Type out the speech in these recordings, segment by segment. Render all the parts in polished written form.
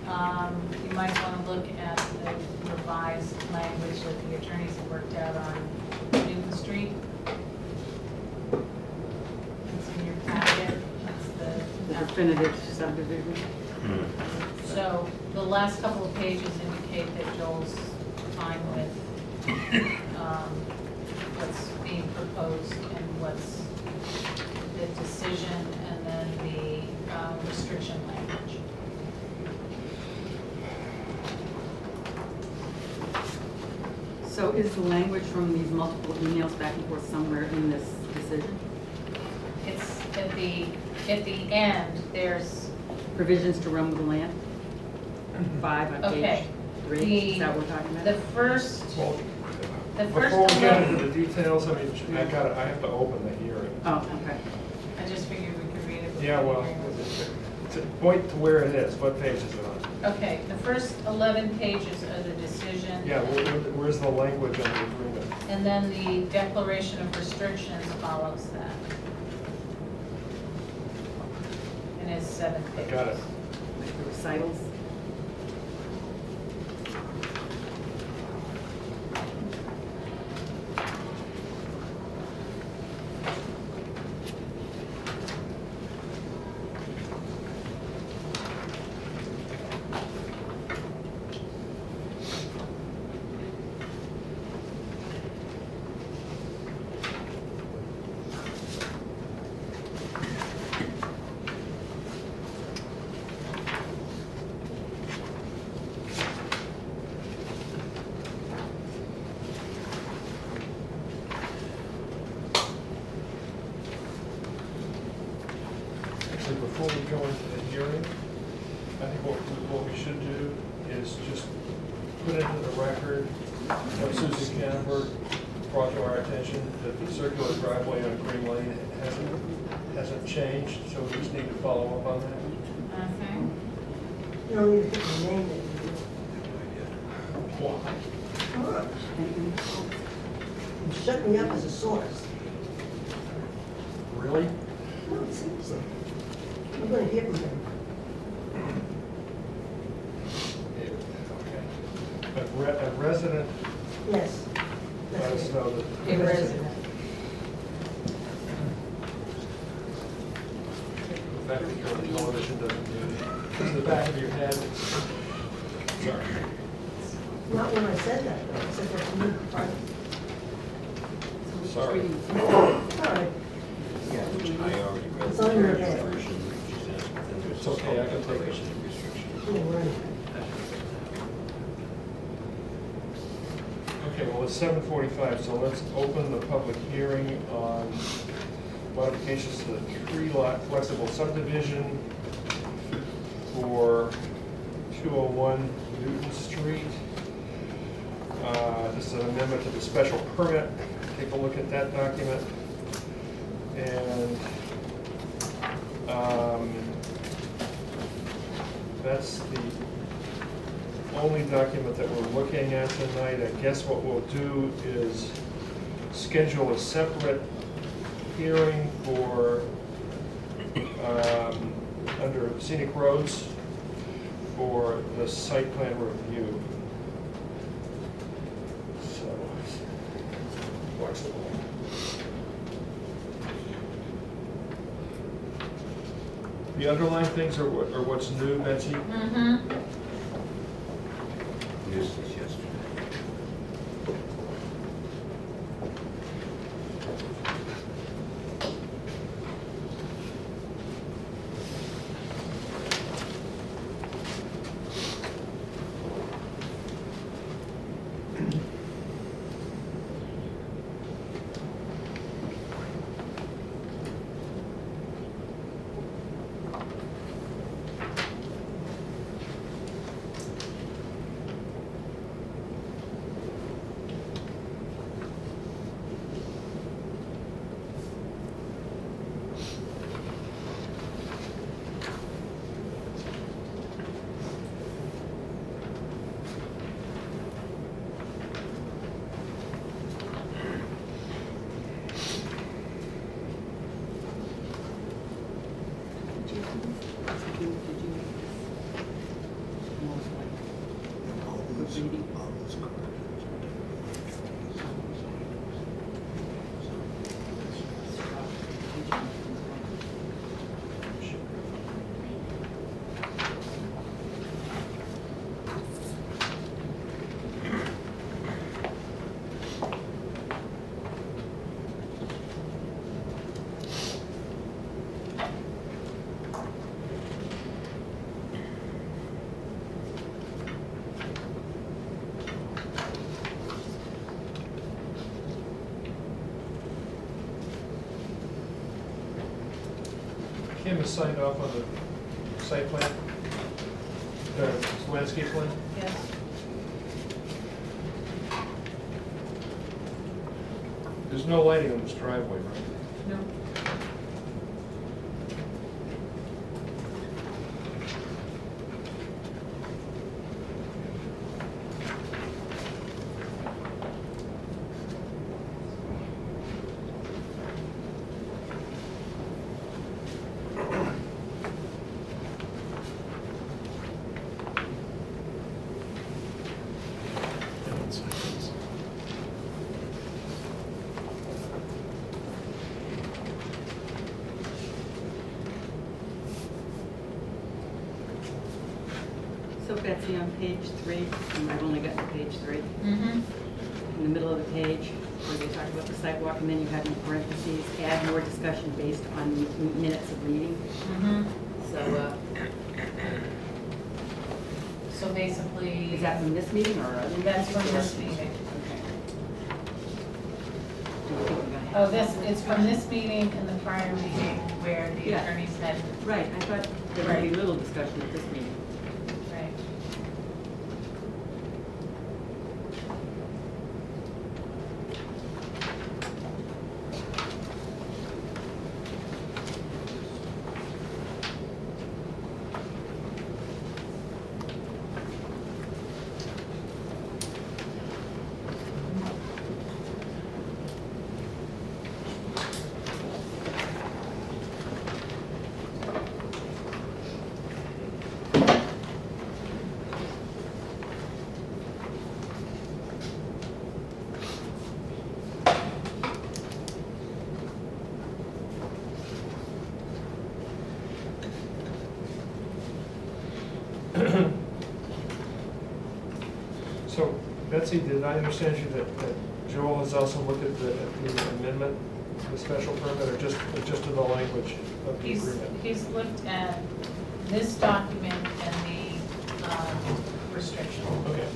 You might want to look at the revised language that the attorneys have worked out on Newton Street. It's in your packet. That's The definitive subdivision. So the last couple of pages indicate that Joel's fine with what's being proposed and what's the decision and then the restriction language. So is the language from these multiple emails back and forth somewhere in this decision? It's at the end, there's, Provisions to run with the land? 5 on okay. page 3, is that what we're talking The about? first, Well, the first before we get 11 into the details, I mean, I have to open the hearing. Oh, okay. I just figured we could read it. Yeah, before well, the hearing was- to point to where it is, what page is it on? Okay, the first 11 pages are the decision. Yeah, where's the language on the agreement? And then the declaration of restrictions follows that. And it's 7 I pages. got it. Like the recitals? Actually, before we go into the hearing, I think what we should do is just put into the record what Susan Canberg brought to our attention, that the circular driveway on Green Lane hasn't changed, so we just need to follow up on that. Okay. You don't need to put your name in. Why? You shut me up as a source. Really? No, seriously. I'm gonna hear from him. Okay. A resident Yes. let That's us it. know that. A resident. The fact that you're on the television doesn't mean, it's in the back of your head. Sorry. Not when I said that, though. I said that's me. All Sorry. right. I already read It's the on your third head. version, which is in- then there's It's okay, I can take it. declaration of restrictions. Yeah, right. Okay, well, it's 7:45, so let's open the public hearing on modifications to the 3-lot flexible subdivision for 201 Newton Street. This is an amendment to the special permit. Take a look at that document. And that's the only document that we're looking at tonight. I guess what we'll do is schedule a separate hearing for, under Scenic Roads for the site plan review. So, flexible. The underlying things are what's new, Betsy? Mm-hmm. This is yesterday. reading. Oh, that's correct. Kim has signed off on the site plan, the landscape plan. Yes. There's no lighting on this driveway, right? No. So Betsy, on page 3, and I've only gotten to page 3, Mm-hmm. in the middle of the page, where they talk about the sidewalk, and then you have in parentheses, add more discussion based on minutes of meeting. Mm-hmm. So, So basically. is that from this meeting or other? That's from this meeting. Okay. Do you think we're gonna have? Oh, it's from this meeting and the prior meeting where the Yeah. attorneys had, Right, I thought there would be little discussion at this meeting. right. So Betsy, did I understand you that Joel has also looked at the amendment, the special permit, or just in the language of the agreement? He's looked at this document and the restriction. Okay.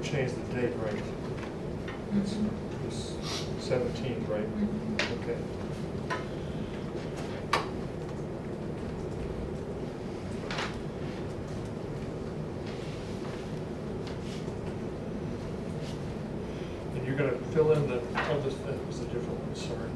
change the date, right? It's 17th, right? Okay. And you're gonna fill in the, oh, this, that was a different one, sorry.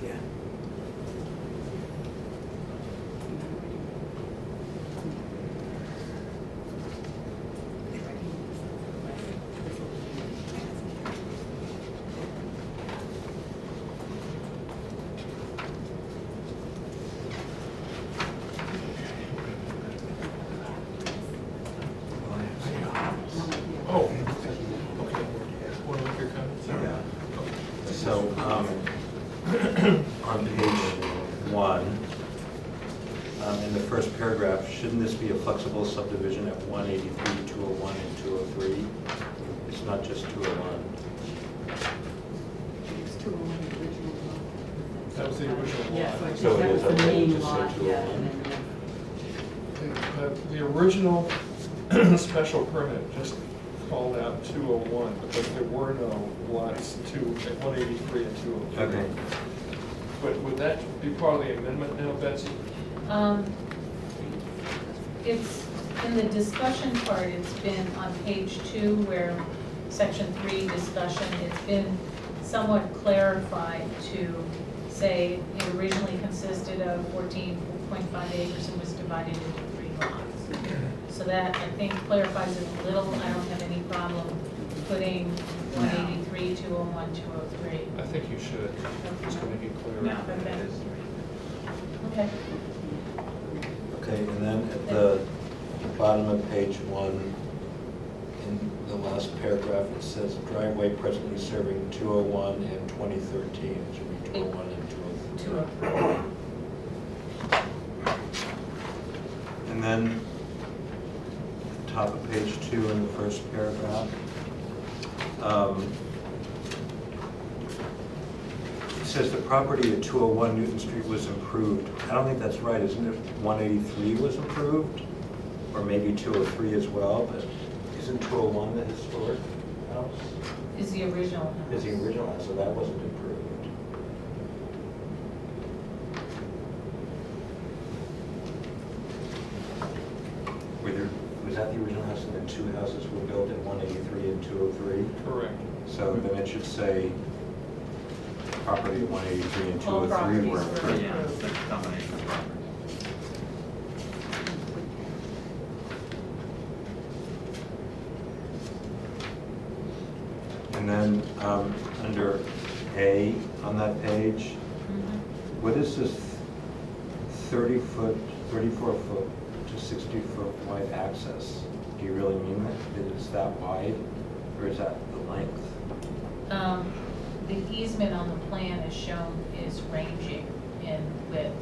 Yeah. Oh, okay. Want to make your comments? Yeah. So, on page 1, in the first paragraph, shouldn't this be a flexible subdivision at 183, 201, and 203? It's not just 201. It's 201 the original lot. That was the original Yeah, lot. so I think So it that is was the okay to main just say lot, yeah, 201. and then, The original special permit just called out 201, because there were no lots 183 and 203. Okay. But would that be part of the amendment now, Betsy? It's, in the discussion part, it's been on page 2 where section 3 discussion, it's been somewhat clarified to say it originally consisted of 14.5 acres and was divided into 3 lots. So that, I think, clarifies it a little. I don't have any problem putting 183, 201, 203. I think you should, it's going to be clear. Okay. Okay, and then at the bottom of page 1, in the last paragraph, it says driveway presently serving 201 and 2013. It should be 201 and 203. 203. And then, top of page 2 in the first paragraph, it says the property at 201 Newton Street was improved. I don't think that's right, isn't it? 183 was improved, or maybe 203 as well, but isn't 201 the historic house? Is the original house. Is the original house, so that wasn't improved. Was that the original house, and then 2 houses were built at 183 and 203? Correct. So then it should say property at 183 and 203 All were properties were improved. Yeah, it's a combination of properties. And then under A on that page, Mhm. what is this 30-foot, 34-foot to 60-foot wide access? Do you really mean that? Is that wide, or is that the length? The easement on the plan is shown is ranging in width.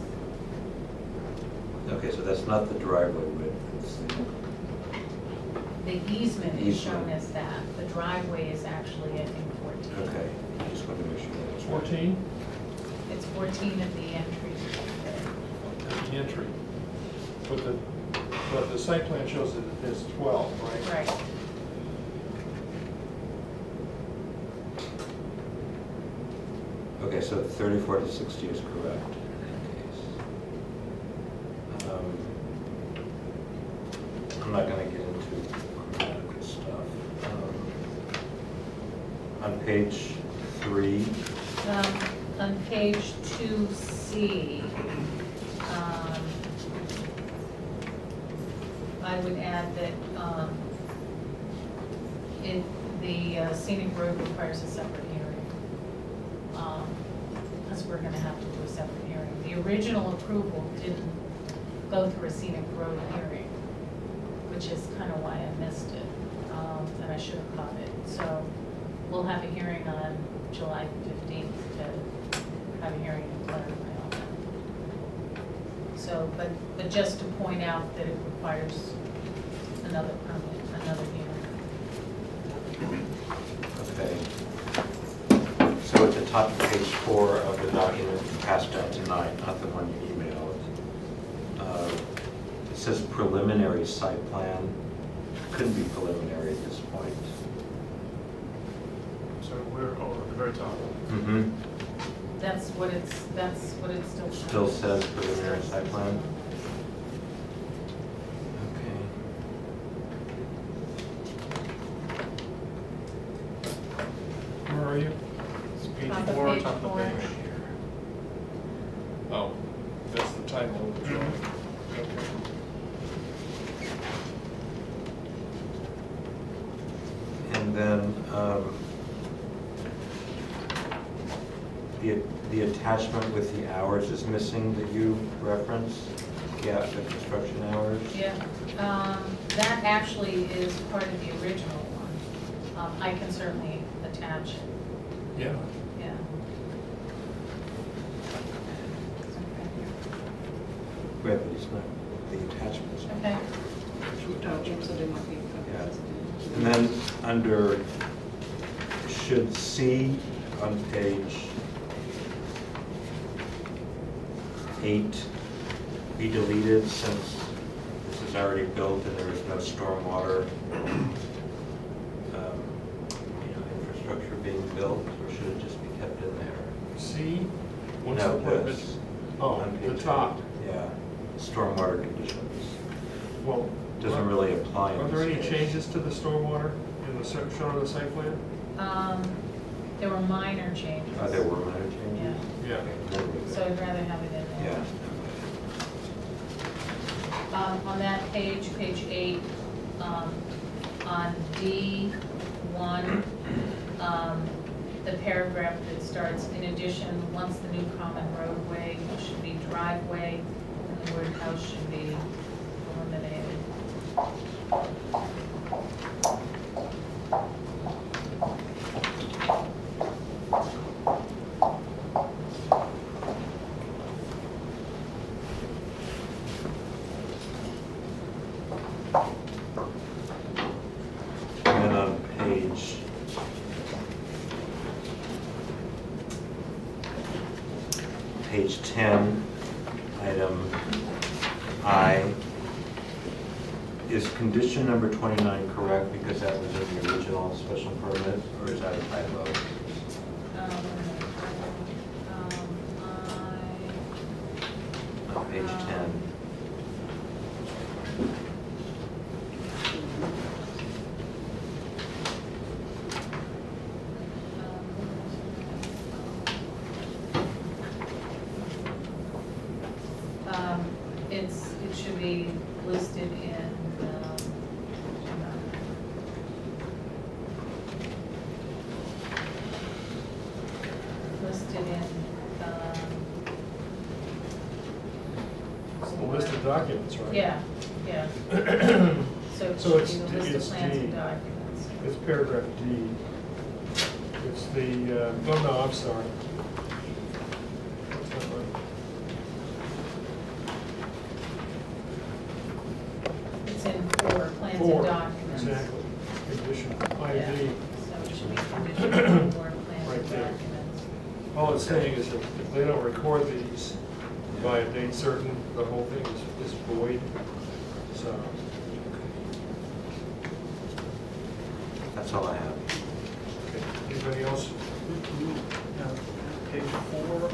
Okay, so that's not the driveway width, it's The easement is shown Easement. as that. The driveway is actually, I think, 14. okay, I just wanted to make sure that was right. 14, It's 14 at the entry. the entry. But the site plan shows it as 12, right? Right. Okay, so 34 to 60 is correct in that case. I'm not going to get into grammatical stuff. On page 3, On page 2C, I would add that the Scenic Road requires a separate hearing. Because we're going to have to do a separate hearing. The original approval didn't go through a Scenic Road hearing, which is kind of why I missed it, and I should have caught it. So we'll have a hearing on July 15th to have a hearing and clarify all that. So, but just to point out that it requires another permit, another hearing. Okay. So at the top of page 4 of the document you passed out tonight, not the one you emailed, it says preliminary site plan. Couldn't be preliminary at this point. So we're, at the very top. Mm-hmm. That's what it still says. Still says preliminary site plan? Okay. Where are you? It's page Top of 4, page top of the 4. page. Oh, that's the title of the drawing. Okay. And then the attachment with the hours is missing that you referenced? Yeah, the construction hours? Yeah, that actually is part of the original one. I can certainly attach it, Yeah. yeah. Right, but it's not the attachments. Okay, Oh, so there might be. Yeah. And then under, should C on page 8 be deleted since this is already built and there is no stormwater infrastructure being built, or should it just be kept in there? See? What's No, the purpose? this. Oh, On the page top. 8. Yeah, stormwater conditions. Well, Doesn't really apply in are there this any case. changes to the stormwater in the shown on the site plan? there were minor changes. Oh, there were minor changes? Yeah, Yeah. Okay, then we- so I'd rather have it in there. Yeah. On that page 8, on D1, the paragraph that starts, in addition, once the new common roadway should be driveway, and the word house should be eliminated. And then on page 10, item I, is condition number 29 correct because that was in the original special permit, or is that a typo? On page 10. It should be listed in, It's the list of documents, right? yeah, yeah. So it So should be the list of it's plans and D. documents. It's paragraph D. It's the, no, I'm sorry. That's not right. It's in 4, plans and 4, documents. exactly. Condition, Yeah, ID. so it should be condition 4, plans Right and there. documents. All it's saying is that if they don't record these by a date certain, the whole thing is void. So, That's all I have. okay. Anybody else? Page 4,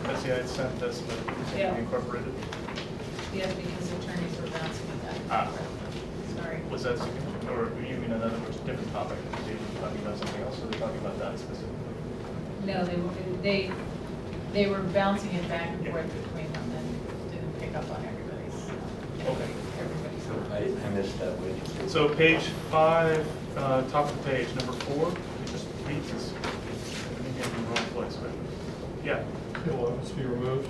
that's the I sent this, but it's Yeah. incorporated. Yeah, because attorneys were bouncing it back. Ah. Sorry. Was that significant, or you mean in other words, different topic? They were talking about something else, or they're talking about that specifically? No, they were bouncing it back and forth between them and didn't pick up on everybody's. Okay. Everybody's. So I missed that. What did you say? So page 5, top of the page, number 4, it just reads this. Maybe I'm in the wrong place, but, yeah. It will, must be removed.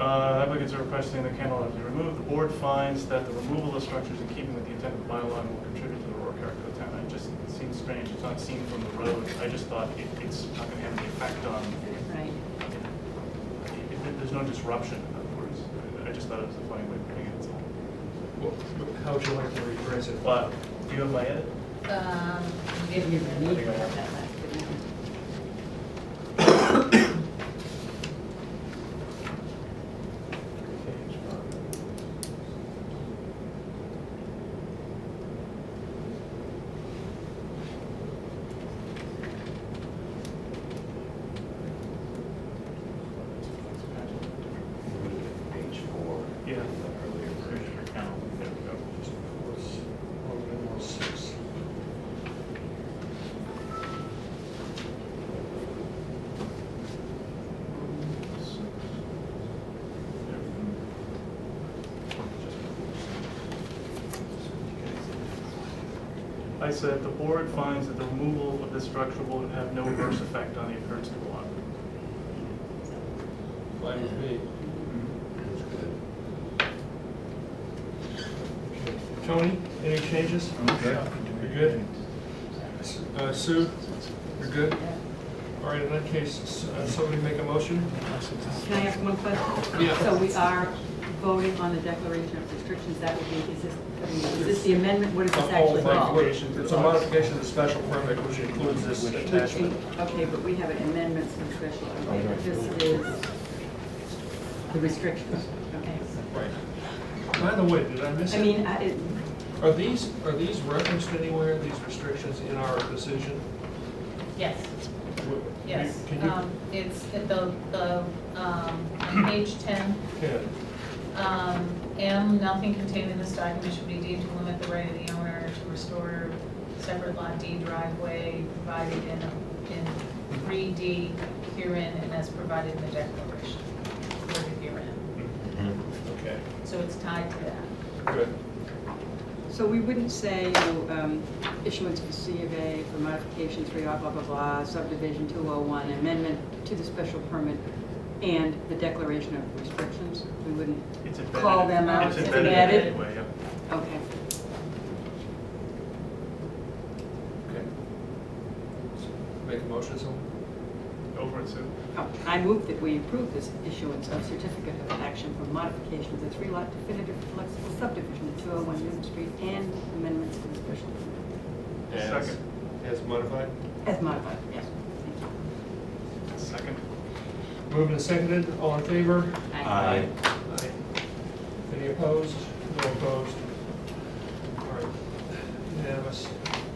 Applicants are requesting the cantilever be removed. The board finds that the removal of structures in keeping with the intent of the bylaw and will contribute to the rural character of the town. It just seems strange. It's not seen from the road. I just thought it's not going to have any effect on, Right. there's no disruption, in other words. I just thought it was a funny way of putting it. Well, how would you like to rephrase it? But, do you have my edit? If you need to have that last bit in. Page 4. Yeah. Earlier. For count, there we go. Just before it's, or 6. I said, the board finds that the removal of this structure will have no adverse effect on the occurrence of the lot. Fine with me. That's good. Okay. Tony, any changes? Okay. You're good? Sue, you're good? All right, in that case, somebody make a motion? Can I ask one question? Yeah. So we are voting on the declaration of restrictions, that would be, is this the amendment, what is this actually called? It's a modification of the special permit, which includes this attachment. Okay, but we have an amendment to the special, okay, but this is the restrictions, okay. Right. By the way, did I miss I it? mean, Are these referenced anywhere, these restrictions in our decision? Yes, yes. Can you, It's at on page 10. Ken, M, nothing contained in this document should be deemed to limit the right of the owner to restore separate lot D driveway provided in 3D herein and as provided in the declaration. Worded herein. okay, So it's tied to that. good. so we wouldn't say, you know, issuance of a C of A for modification 3R, blah, blah, blah, subdivision 201, amendment to the special permit, and the declaration of restrictions. We wouldn't It's embedded. call them out. It's It's embedded embedded? anyway, yeah. Okay. Okay. Make a motion, someone? Over it, Sue. Oh, I move that we approve this issuance of certificate of action for modification of the 3-lot definitive flexible subdivision at 201 Newton Street and amendments to the special permit. Second. As modified? As modified, yes. Thank you. Second. Moved and seconded, all in favor? Aye. Aye. Any opposed? No opposed.